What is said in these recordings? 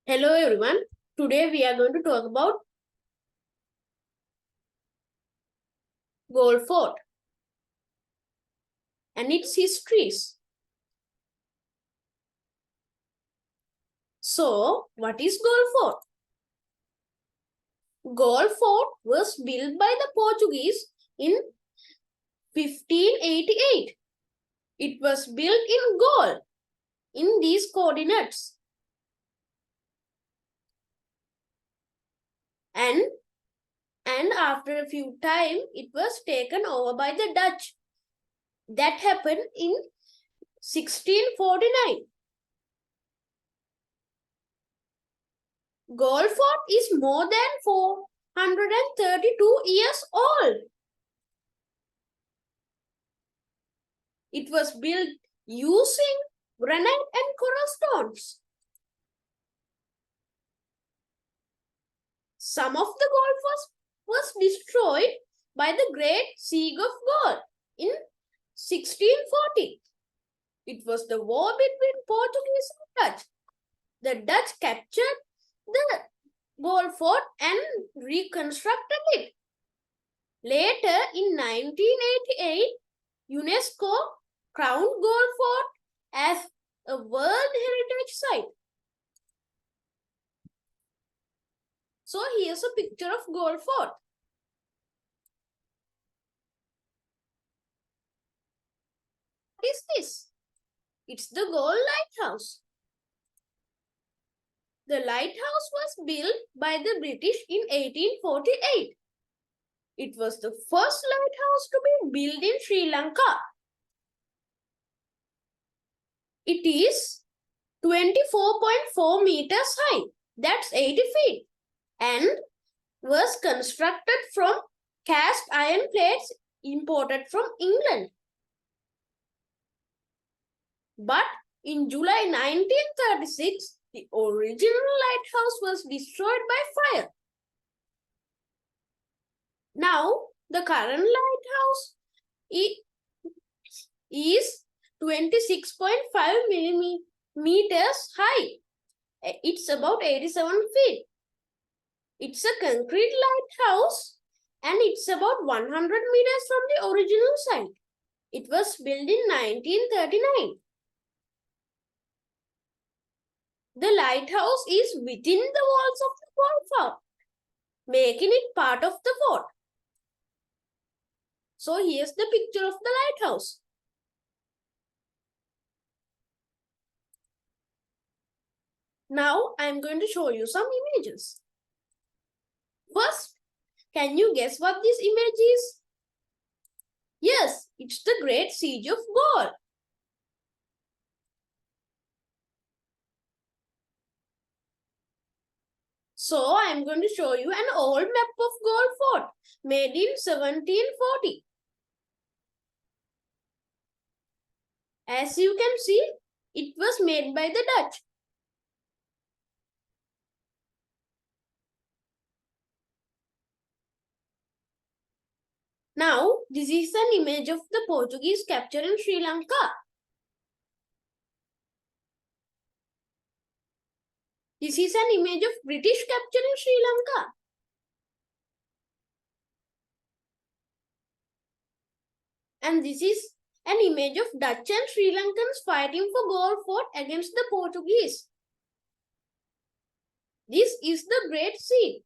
Hello everyone. Today we are going to talk about Galle Fort and its histories. So, what is Galle Fort? Galle Fort was built by the Portuguese in 1588. It was built in Galle in these coordinates. And after a few time, it was taken over by the Dutch. That happened in 1649. Galle Fort is more than 432 years old. It was built using granite and coral stones. Some of the gold was destroyed by the Great Siege of Galle in 1640. It was the war between Portuguese and Dutch. The Dutch captured the Galle Fort and reconstructed it. Later, in 1988, UNESCO crowned Galle Fort as a World Heritage Site. So here's a picture of Galle Fort. What is this? It's the Galle Lighthouse. The lighthouse was built by the British in 1848. It was the first lighthouse to be built in Sri Lanka. It is 24.4 meters high. That's 80 feet. And was constructed from cast iron plates imported from England. But in July 1936, the original lighthouse was destroyed by fire. Now, the current lighthouse is 26.5 millimeters high. It's about 87 feet. It's a concrete lighthouse and it's about 100 meters from the original site. It was built in 1939. The lighthouse is within the walls of the fort, making it part of the fort. So here's the picture of the lighthouse. Now I'm going to show you some images. First, can you guess what this image is? Yes, it's the Great Siege of Galle. So I'm going to show you an old map of Galle Fort made in 1740. As you can see, it was made by the Dutch. Now, this is an image of the Portuguese capture in Sri Lanka. This is an image of British capture in Sri Lanka. And this is an image of Dutch and Sri Lankans fighting for Galle Fort against the Portuguese. This is the Great Sea.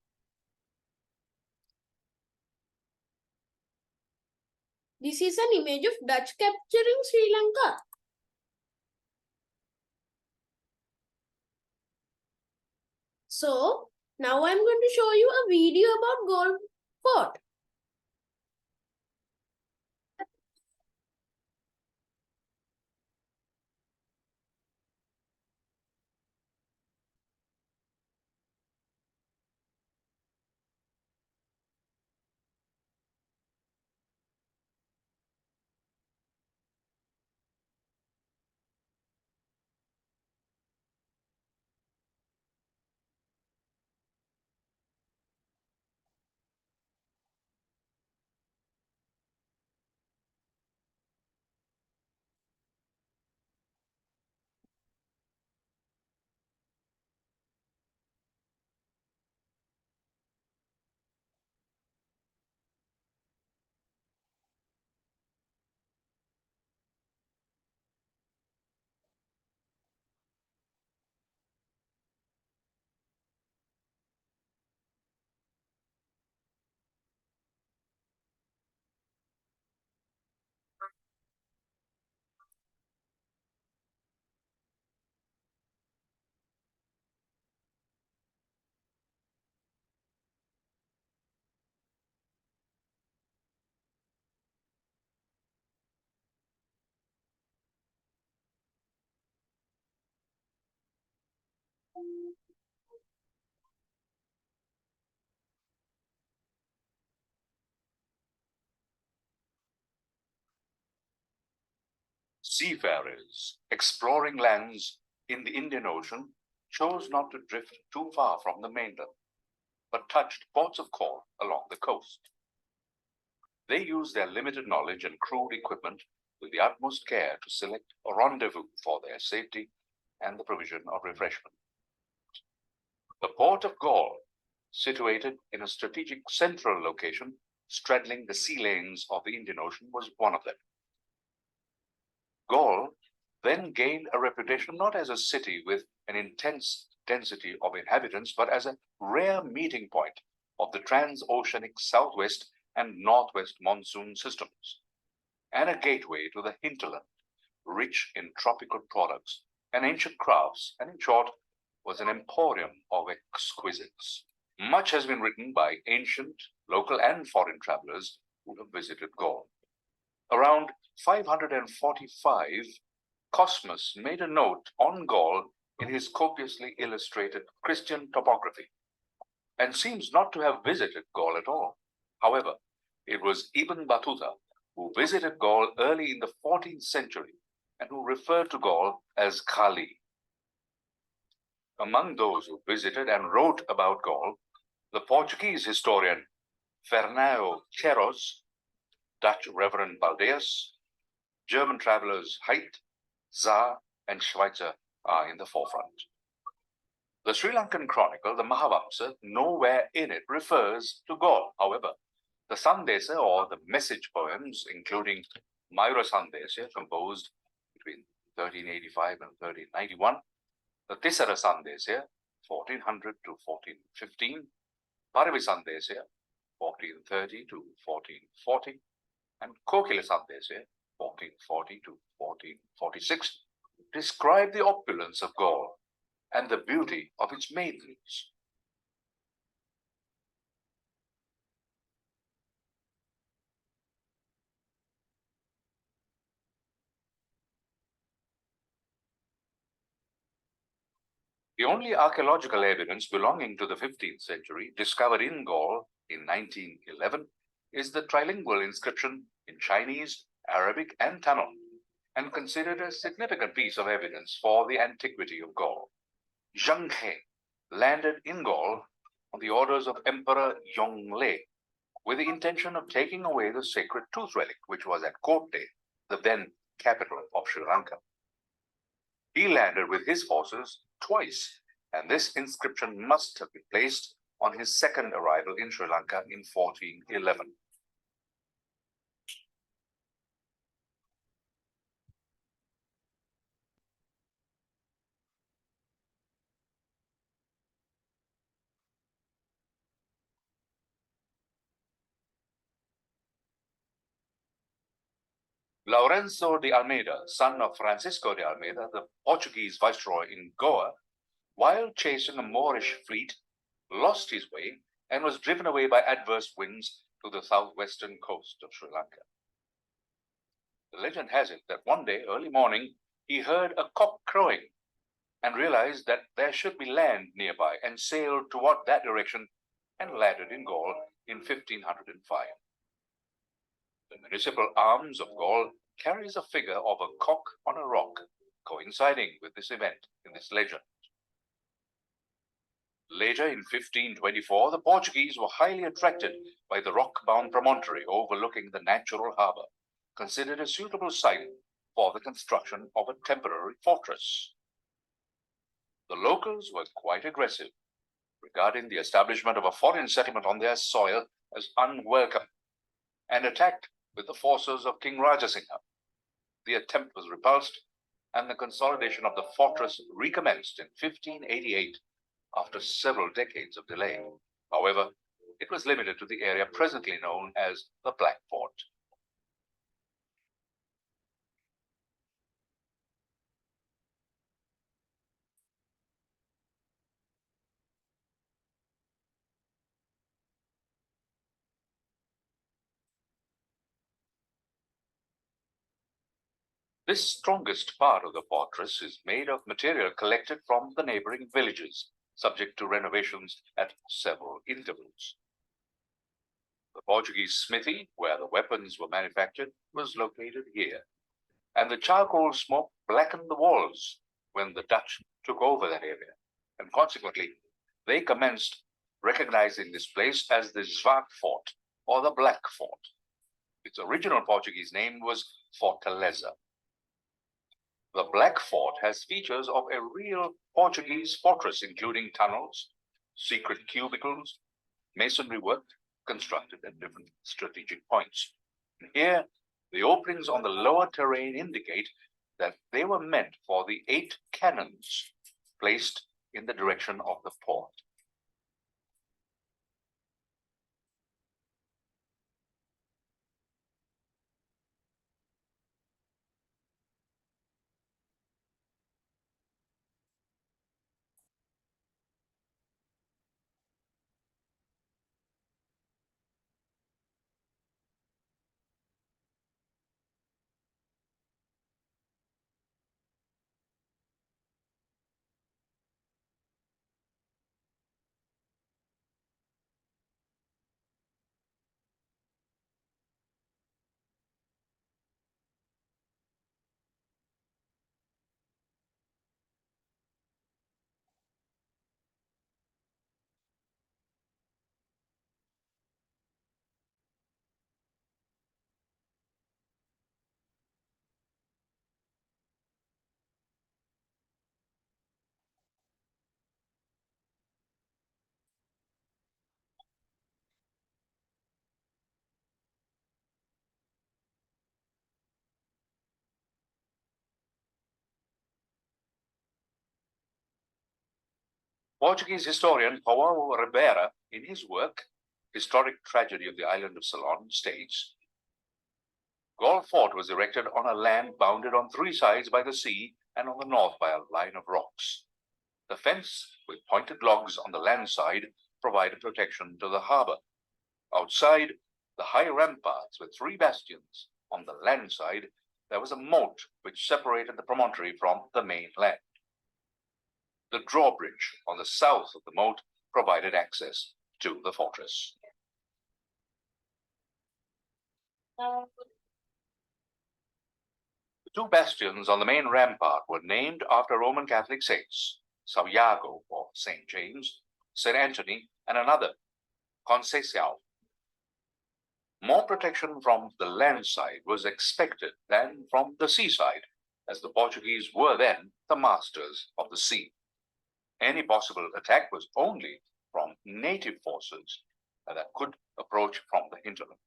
This is an image of Dutch capturing Sri Lanka. So, now I'm going to show you a video about Galle Fort. Seafarers exploring lands in the Indian Ocean chose not to drift too far from the mainland, but touched ports of call along the coast. They used their limited knowledge and crude equipment with the utmost care to select a rendezvous for their safety and the provision of refreshment. The port of Galle, situated in a strategic central location straddling the sea lanes of the Indian Ocean, was one of them. Galle then gained a reputation not as a city with an intense density of inhabitants, but as a rare meeting point of the transoceanic southwest and northwest monsoon systems, and a gateway to the hinterland, rich in tropical products and ancient crafts, and in short, was an emporium of exquisites. Much has been written by ancient, local, and foreign travelers who have visited Galle. Around 545, Cosmas made a note on Galle in his copiously illustrated Christian topography, and seems not to have visited Galle at all. However, it was Ibn Battuta who visited Galle early in the 14th century and who referred to Galle as Galle. Among those who visited and wrote about Galle, the Portuguese historian Fernão Queiroz, Dutch Reverend Baldeus, German travelers Haidt, Zaar, and Schweitzer are in the forefront. The Sri Lankan chronicle, the Mahavamsa, nowhere in it refers to Galle. However, the Sandesa, or the message poems, including Mayura Sandesya, composed between 1385 and 1391, the Tisara Sandesya, 1400 to 1415, Paravi Sandesya, 1430 to 1440, and Kokila Sandesya, 1440 to 1446, describe the opulence of Galle and the beauty of its maidens. The only archaeological evidence belonging to the 15th century discovered in Galle in 1911 is the trilingual inscription in Chinese, Arabic, and Tamil, and considered a significant piece of evidence for the antiquity of Galle. Zheng He landed in Galle on the orders of Emperor Yongle, with the intention of taking away the sacred tooth relic, which was at Kotte, the then capital of Sri Lanka. He landed with his forces twice, and this inscription must have been placed on his second arrival in Sri Lanka in 1411. Lourenço de Almeida, son of Francisco de Almeida, the Portuguese viceroy in Goa, while chasing a Moorish fleet, lost his way and was driven away by adverse winds to the southwestern coast of Sri Lanka. The legend has it that one day, early morning, he heard a cock crowing and realized that there should be land nearby, and sailed toward that direction and landed in Galle in 1505. The municipal arms of Galle carries a figure of a cock on a rock, coinciding with this event in this legend. Later, in 1524, the Portuguese were highly attracted by the rock-bound promontory overlooking the natural harbor, considered a suitable site for the construction of a temporary fortress. The locals were quite aggressive, regarding the establishment of a foreign settlement on their soil as unwelcome, and attacked with the forces of King Rajasingha. The attempt was repulsed, and the consolidation of the fortress recommenced in 1588 after several decades of delay. However, it was limited to the area presently known as the Black Fort. This strongest part of the fortress is made of material collected from the neighboring villages, subject to renovations at several intervals. The Portuguese smithy, where the weapons were manufactured, was located here, and the charcoal smoke blackened the walls when the Dutch took over that area, and consequently, they commenced recognizing this place as the Zwart Fort, or the Black Fort. Its original Portuguese name was Fortaleza. The Black Fort has features of a real Portuguese fortress, including tunnels, secret cubicles, masonry work constructed at different strategic points. And here, the openings on the lower terrain indicate that they were meant for the 8 cannons placed in the direction of the port. Portuguese historian Paulo Ribeira, in his work, Historic Tragedy of the Island of Ceylon, states, Galle Fort was erected on a land bounded on 3 sides by the sea and on the north by a line of rocks. The fence, with pointed logs on the land side, provided protection to the harbor. Outside, the high ramparts with 3 bastions. On the land side, there was a moat which separated the promontory from the main land. The drawbridge on the south of the moat provided access to the fortress. The 2 bastions on the main rampart were named after Roman Catholic saints, São Iago, or St. James, St. Anthony, and another, Conceição. More protection from the land side was expected than from the seaside, as the Portuguese were then the masters of the sea. Any possible attack was only from native forces that could approach from the hinterland.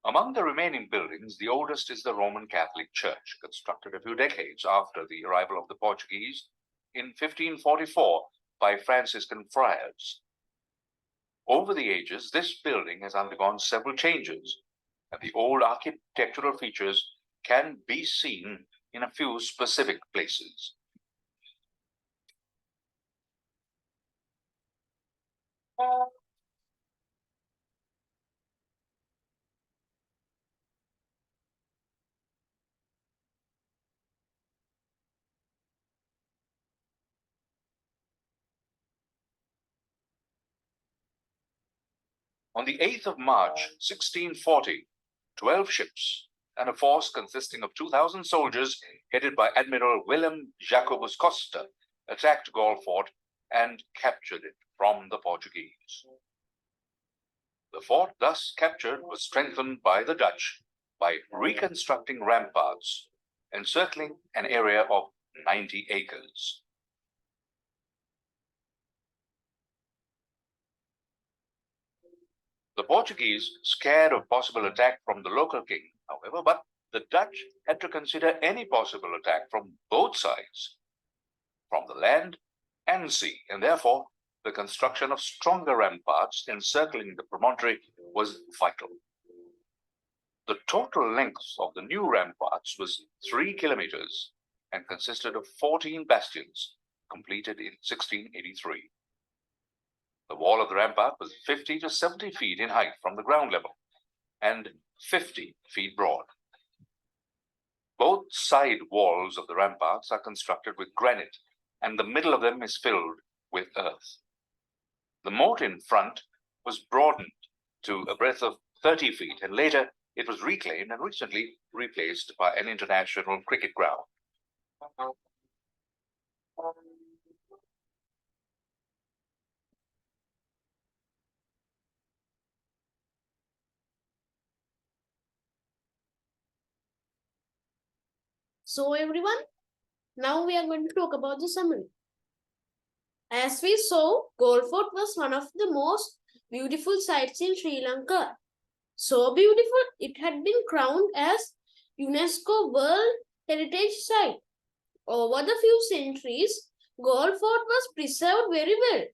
Among the remaining buildings, the oldest is the Roman Catholic Church, constructed a few decades after the arrival of the Portuguese in 1544 by Franciscan friars. Over the ages, this building has undergone several changes, and the old architectural features can be seen in a few specific places. On the 8th of March, 1640, 12 ships and a force consisting of 2,000 soldiers headed by Admiral Willem Jacobus Costa attacked Galle Fort and captured it from the Portuguese. The fort thus captured was strengthened by the Dutch by reconstructing ramparts, encircling an area of 90 acres. The Portuguese scared of possible attack from the local king, however, but the Dutch had to consider any possible attack from both sides, from the land and sea, and therefore the construction of stronger ramparts encircling the promontory was vital. The total length of the new ramparts was 3 kilometers and consisted of 14 bastions, completed in 1683. The wall of the rampart was 50 to 70 feet in height from the ground level and 50 feet broad. Both side walls of the ramparts are constructed with granite, and the middle of them is filled with earth. The moat in front was broadened to a breadth of 30 feet, and later it was reclaimed and recently replaced by an international cricket ground. So everyone, now we are going to talk about the summary. As we saw, Galle Fort was one of the most beautiful sites in Sri Lanka. So beautiful, it had been crowned as UNESCO World Heritage Site. Over the few centuries, Galle Fort was preserved very well.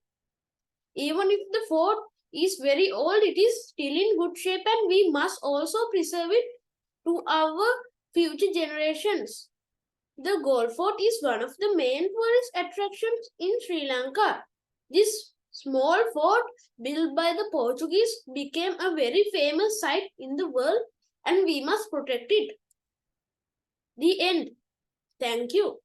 Even if the fort is very old, it is still in good shape, and we must also preserve it to our future generations. The Galle Fort is one of the main tourist attractions in Sri Lanka. This small fort, built by the Portuguese, became a very famous site in the world, and we must protect it. The end. Thank you.